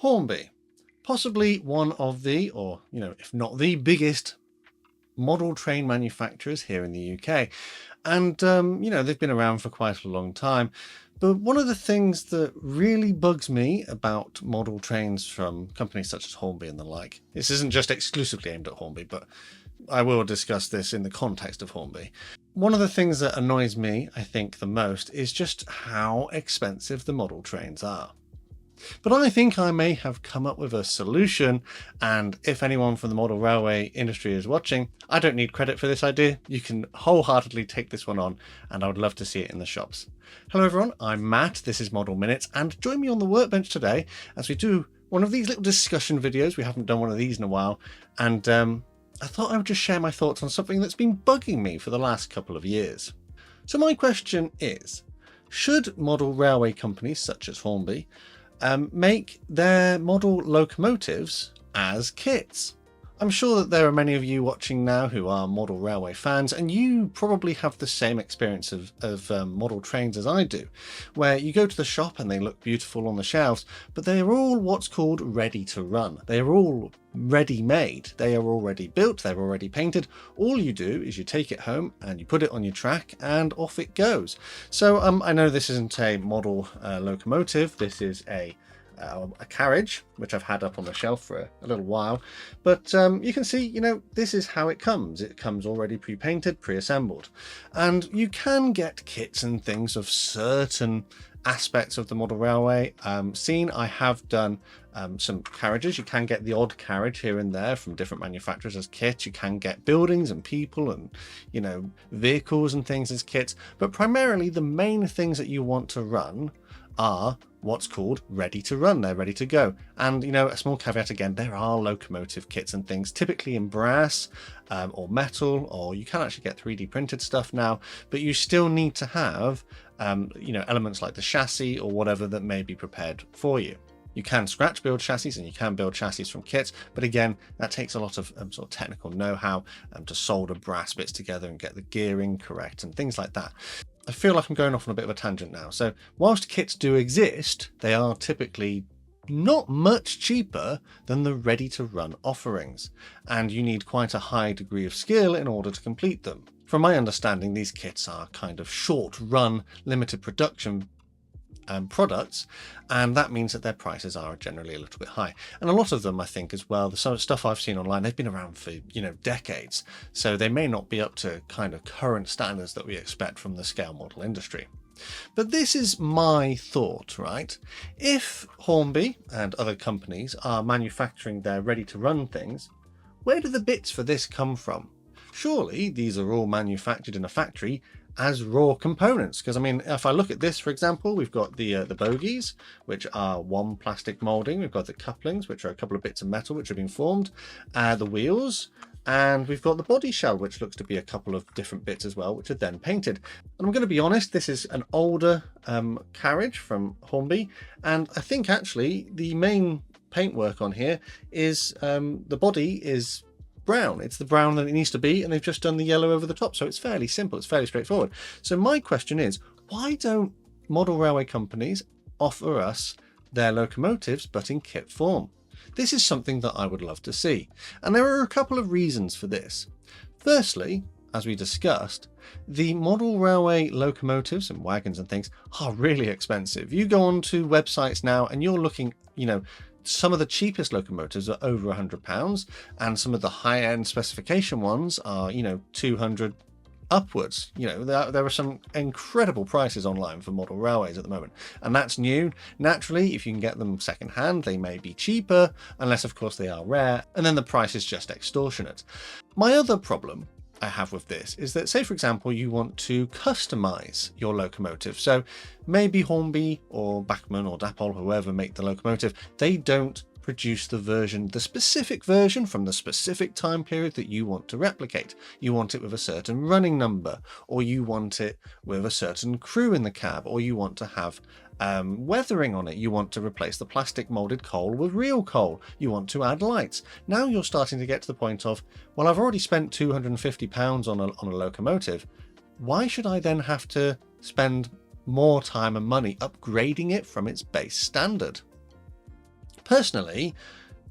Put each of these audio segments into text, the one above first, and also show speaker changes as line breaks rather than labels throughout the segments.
Hornby, possibly one of the, or if not the biggest model train manufacturers here in the UK. And, they've been around for quite a long time. But one of the things that really bugs me about model trains from companies such as Hornby and the like, this isn't just exclusively aimed at Hornby, but I will discuss this in the context of Hornby. One of the things that annoys me, I think, the most is just how expensive the model trains are. But I think I may have come up with a solution, and if anyone from the model railway industry is watching, I don't need credit for this idea. You can wholeheartedly take this one on, and I would love to see it in the shops. Hello everyone, I'm Matt, this is Model Minutes, and join me on the workbench today as we do one of these little discussion videos. We haven't done one of these in a while, and I thought I would just share my thoughts on something that's been bugging me for the last couple of years. So my question is, should model railway companies such as Hornby make their model locomotives as kits? I'm sure that there are many of you watching now who are model railway fans, and you probably have the same experience of model trains as I do, where you go to the shop and they look beautiful on the shelves, but they are all what's called ready to run. They are all ready-made. They are already built, they're already painted. All you do is you take it home and you put it on your track and off it goes. So I know this isn't a model locomotive, this is a carriage, which I've had up on the shelf for a little while, but you can see, this is how it comes. It comes already pre-painted, pre-assembled, and you can get kits and things of certain aspects of the model railway scene. I have done some carriages. You can get the odd carriage here and there from different manufacturers as kits. You can get buildings and people and vehicles and things as kits, but primarily the main things that you want to run are what's called ready to run. They're ready to go. And a small caveat again, there are locomotive kits and things typically in brass or metal, or you can actually get 3D printed stuff now, but you still need to have elements like the chassis or whatever that may be prepared for you. You can scratch build chassis and you can build chassis from kits, but again, that takes a lot of sort of technical know-how to solder brass bits together and get the gearing correct and things like that. I feel like I'm going off on a bit of a tangent now. So whilst kits do exist, they are typically not much cheaper than the ready-to-run offerings, and you need quite a high degree of skill in order to complete them. From my understanding, these kits are kind of short-run, limited production products, and that means that their prices are generally a little bit high. And a lot of them, I think, as well, the sort of stuff I've seen online, they've been around for decades, so they may not be up to kind of current standards that we expect from the scale model industry. But this is my thought, right? If Hornby and other companies are manufacturing their ready-to-run things, where do the bits for this come from? Surely these are all manufactured in a factory as raw components, because I mean, if I look at this, for example, we've got the bogies, which are one plastic molding. We've got the couplings, which are a couple of bits of metal which have been formed, the wheels, and we've got the body shell, which looks to be a couple of different bits as well, which are then painted. And I'm going to be honest, this is an older carriage from Hornby, and I think actually the main paintwork on here is the body is brown. It's the brown that it needs to be, and they've just done the yellow over the top, so it's fairly simple, it's fairly straightforward. So my question is, why don't model railway companies offer us their locomotives but in kit form? This is something that I would love to see, and there are a couple of reasons for this. Firstly, as we discussed, the model railway locomotives and wagons and things are really expensive. You go onto websites now and you're looking, some of the cheapest locomotives are over £100, and some of the high-end specification ones are, 200 upwards. There are some incredible prices online for model railways at the moment, and that's new. Naturally, if you can get them second-hand, they may be cheaper, unless of course they are rare, and then the price is just extortionate. My other problem I have with this is that, say for example, you want to customize your locomotive. So maybe Hornby or Bachmann or Dapol, whoever make the locomotive, they don't produce the specific version from the specific time period that you want to replicate. You want it with a certain running number, or you want it with a certain crew in the cab, or you want to have weathering on it. You want to replace the plastic molded coal with real coal. You want to add lights. Now you're starting to get to the point of, well, I've already spent £250 on a locomotive. Why should I then have to spend more time and money upgrading it from its base standard? Personally,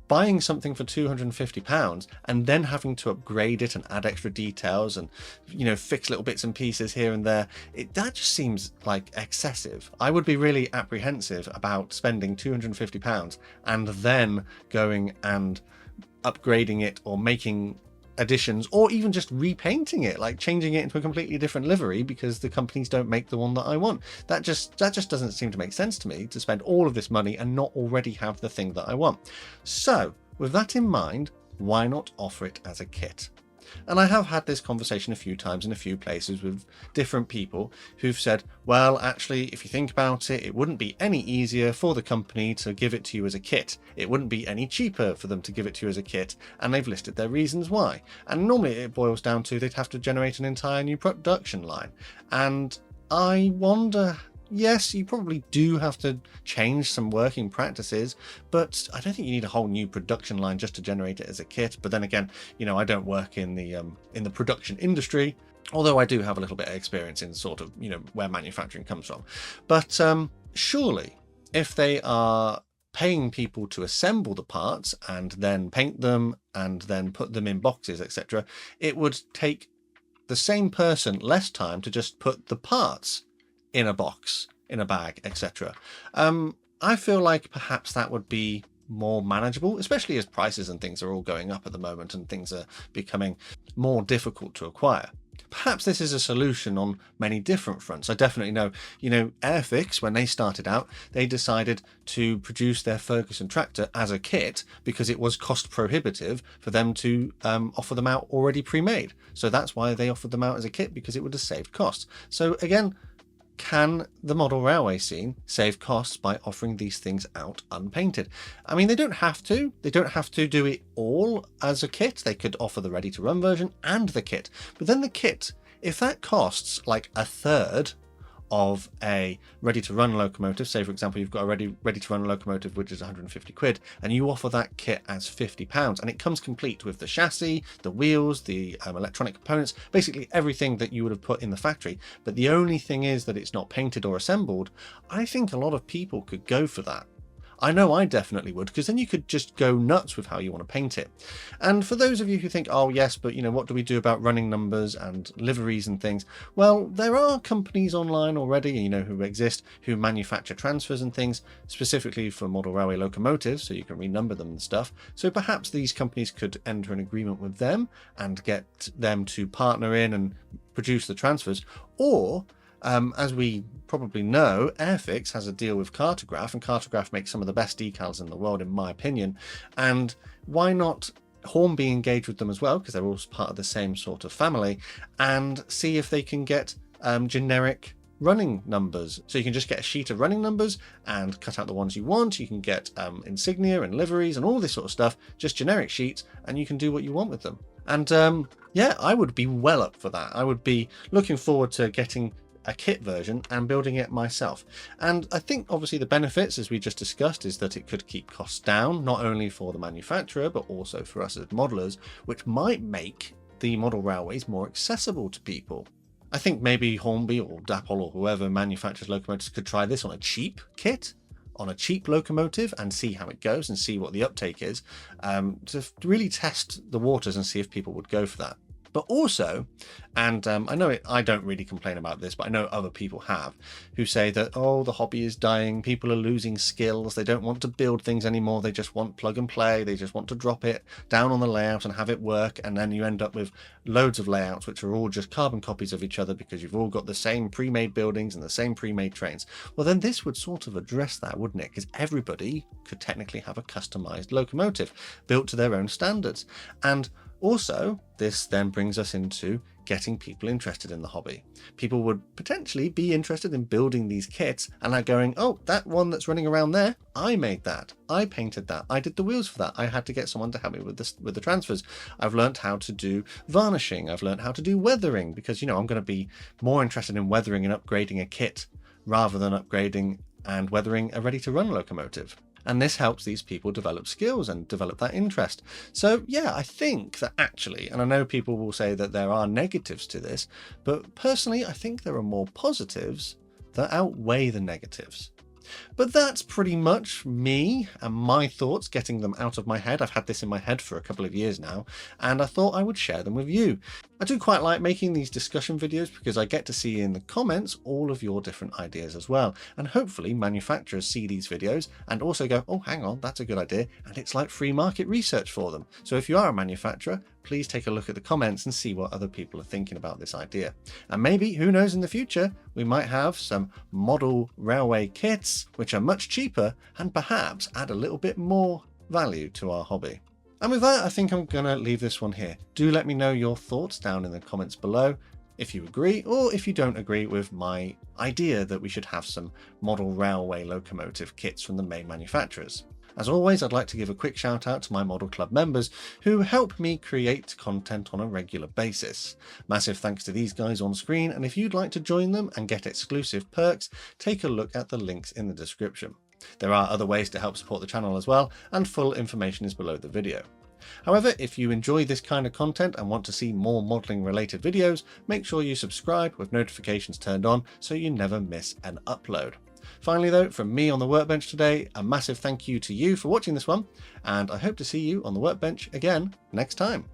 buying something for £250 and then having to upgrade it and add extra details and, you know, fix little bits and pieces here and there, that just seems like excessive. I would be really apprehensive about spending £250 and then going and upgrading it or making additions, or even just repainting it, like changing it into a completely different livery because the companies don't make the one that I want. That just doesn't seem to make sense to me, to spend all of this money and not already have the thing that I want. So with that in mind, why not offer it as a kit? And I have had this conversation a few times in a few places with different people who've said, well, actually, if you think about it, it wouldn't be any easier for the company to give it to you as a kit. It wouldn't be any cheaper for them to give it to you as a kit. And they've listed their reasons why. And normally it boils down to they'd have to generate an entire new production line. And I wonder, yes, you probably do have to change some working practices, but I don't think you need a whole new production line just to generate it as a kit. But then again, you know, I don't work in the production industry, although I do have a little bit of experience in sort of, you know, where manufacturing comes from. But surely, if they are paying people to assemble the parts and then paint them and then put them in boxes, etc., it would take the same person less time to just put the parts in a box, in a bag, etc. I feel like perhaps that would be more manageable, especially as prices and things are all going up at the moment and things are becoming more difficult to acquire. Perhaps this is a solution on many different fronts. I definitely know, you know, Airfix, when they started out, they decided to produce their Ferguson tractor as a kit because it was cost prohibitive for them to offer them out already pre-made. So that's why they offered them out as a kit, because it would have saved costs. So again, can the model railway scene save costs by offering these things out unpainted? I mean, they don't have to. They don't have to do it all as a kit. They could offer the ready-to-run version and the kit. But then the kit, if that costs like a third of a ready-to-run locomotive, say for example you've got a ready-to-run locomotive which is 150 quid, and you offer that kit as £50, and it comes complete with the chassis, the wheels, the electronic components, basically everything that you would have put in the factory, but the only thing is that it's not painted or assembled, I think a lot of people could go for that. I know I definitely would, because then you could just go nuts with how you want to paint it. And for those of you who think, oh yes, but you know, what do we do about running numbers and liveries and things? Well, there are companies online already, you know, who exist, who manufacture transfers and things specifically for model railway locomotives, so you can renumber them and stuff. So perhaps these companies could enter an agreement with them and get them to partner in and produce the transfers. Or as we probably know, Airfix has a deal with Cartograph, and Cartograph makes some of the best decals in the world, in my opinion. And why not Hornby engage with them as well, because they're all part of the same sort of family, and see if they can get generic running numbers. So you can just get a sheet of running numbers and cut out the ones you want. You can get insignia and liveries and all this sort of stuff, just generic sheets, and you can do what you want with them. And yeah, I would be well up for that. I would be looking forward to getting a kit version and building it myself. And I think obviously the benefits, as we just discussed, is that it could keep costs down, not only for the manufacturer but also for us as modelers, which might make the model railways more accessible to people. I think maybe Hornby or Dapol or whoever manufactures locomotives could try this on a cheap kit, on a cheap locomotive, and see how it goes and see what the uptake is, to really test the waters and see if people would go for that. But also, and I know I don't really complain about this, but I know other people have, who say that, oh, the hobby is dying, people are losing skills, they don't want to build things anymore, they just want plug and play, they just want to drop it down on the layout and have it work, and then you end up with loads of layouts which are all just carbon copies of each other because you've all got the same pre-made buildings and the same pre-made trains. Well, then this would sort of address that, wouldn't it? Because everybody could technically have a customized locomotive built to their own standards. And also, this then brings us into getting people interested in the hobby. People would potentially be interested in building these kits and are going, oh, that one that's running around there, I made that, I painted that, I did the wheels for that, I had to get someone to help me with the transfers. I've learned how to do varnishing, I've learned how to do weathering, because, you know, I'm going to be more interested in weathering and upgrading a kit rather than upgrading and weathering a ready-to-run locomotive. And this helps these people develop skills and develop that interest. So yeah, I think that actually, and I know people will say that there are negatives to this, but personally I think there are more positives that outweigh the negatives. But that's pretty much me and my thoughts, getting them out of my head. I've had this in my head for a couple of years now, and I thought I would share them with you. I do quite like making these discussion videos because I get to see in the comments all of your different ideas as well. And hopefully manufacturers see these videos and also go, oh, hang on, that's a good idea. And it's like free market research for them. So if you are a manufacturer, please take a look at the comments and see what other people are thinking about this idea. And maybe, who knows, in the future, we might have some model railway kits, which are much cheaper and perhaps add a little bit more value to our hobby. And with that, I think I'm going to leave this one here. Do let me know your thoughts down in the comments below, if you agree or if you don't agree with my idea that we should have some model railway locomotive kits from the main manufacturers. As always, I'd like to give a quick shout out to my Model Club members who help me create content on a regular basis. Massive thanks to these guys on screen, and if you'd like to join them and get exclusive perks, take a look at the links in the description. There are other ways to help support the channel as well, and full information is below the video. However, if you enjoy this kind of content and want to see more modelling related videos, make sure you subscribe with notifications turned on so you never miss an upload. Finally though, from me on the workbench today, a massive thank you to you for watching this one, and I hope to see you on the workbench again next time.